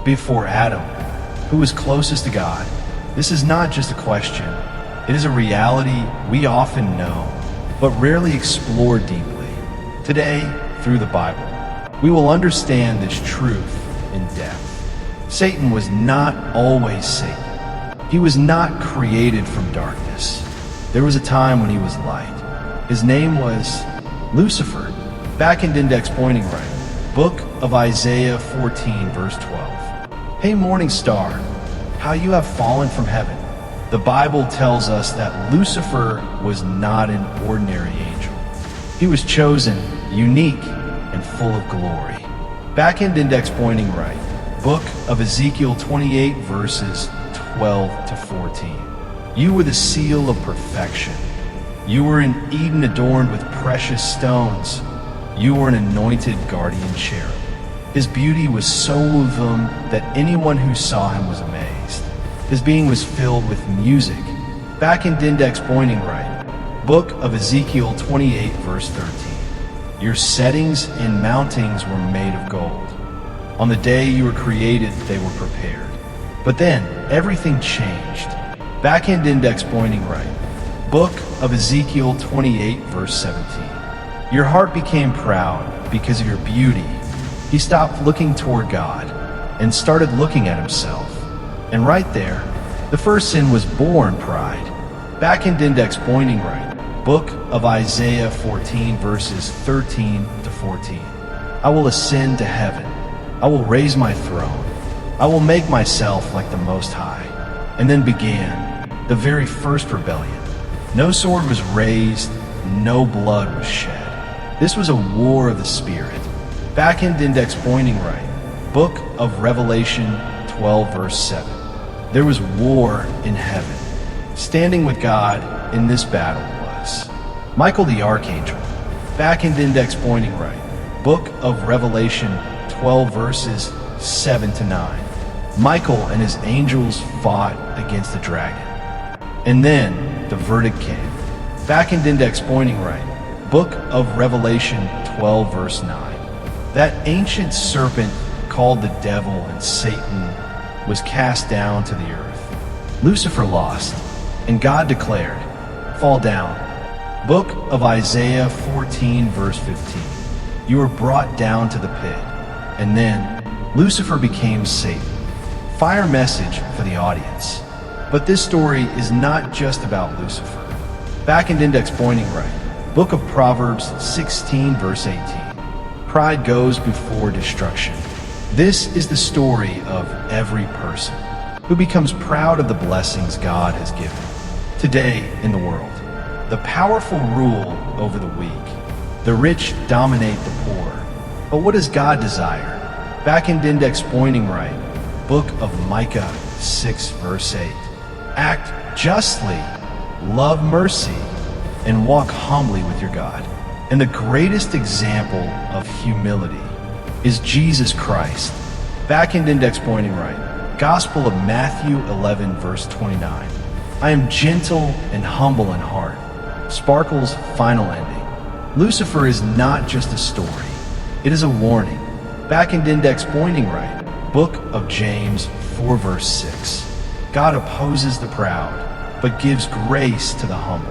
before Adam, who was closest to God? This is not just a question. It is a reality we often know, but rarely explore deeply. Today, through the Bible, we will understand this truth in depth. Satan was not always Satan. He was not created from darkness. There was a time when he was light. His name was Lucifer. Back and index pointing right. Book of Isaiah 14, verse 12. Hey morning star, how you have fallen from heaven. The Bible tells us that Lucifer was not an ordinary angel. He was chosen, unique, and full of glory. Back and index pointing right. Book of Ezekiel 28, verses 12 to 14. You were the seal of perfection. You were in Eden adorned with precious stones. You were an anointed guardian cherub. His beauty was so moving that anyone who saw him was amazed. His being was filled with music. Back and index pointing right. Book of Ezekiel 28, verse 13. Your settings and mountings were made of gold. On the day you were created, they were prepared. But then, everything changed. Back and index pointing right. Book of Ezekiel 28, verse 17. Your heart became proud because of your beauty. He stopped looking toward God and started looking at himself. And right there, the first sin was born, pride. Back and index pointing right. Book of Isaiah 14, verses 13 to 14. I will ascend to heaven. I will raise my throne. I will make myself like the Most High. And then began the very first rebellion. No sword was raised, no blood was shed. This was a war of the Spirit. Back and index pointing right. Book of Revelation 12, verse 7. There was war in heaven. Standing with God in this battle was Michael the Archangel. Back and index pointing right. Book of Revelation 12, verses 7 to 9. Michael and his angels fought against the dragon. And then the verdict came. Back and index pointing right. Book of Revelation 12, verse 9. That ancient serpent called the devil and Satan was cast down to the earth. Lucifer lost, and God declared, fall down. Book of Isaiah 14, verse 15. You were brought down to the pit. And then Lucifer became Satan. Fire message for the audience. But this story is not just about Lucifer. Back and index pointing right. Book of Proverbs 16, verse 18. Pride goes before destruction. This is the story of every person who becomes proud of the blessings God has given. Today in the world, the powerful rule over the weak. The rich dominate the poor. But what does God desire? Back and index pointing right. Book of Micah 6, verse 8. Act justly, love mercy, and walk humbly with your God. And the greatest example of humility is Jesus Christ. Back and index pointing right. Gospel of Matthew 11, verse 29. I am gentle and humble in heart. Sparkle's final ending. Lucifer is not just a story. It is a warning. Back and index pointing right. Book of James 4, verse 6. God opposes the proud, but gives grace to the humble.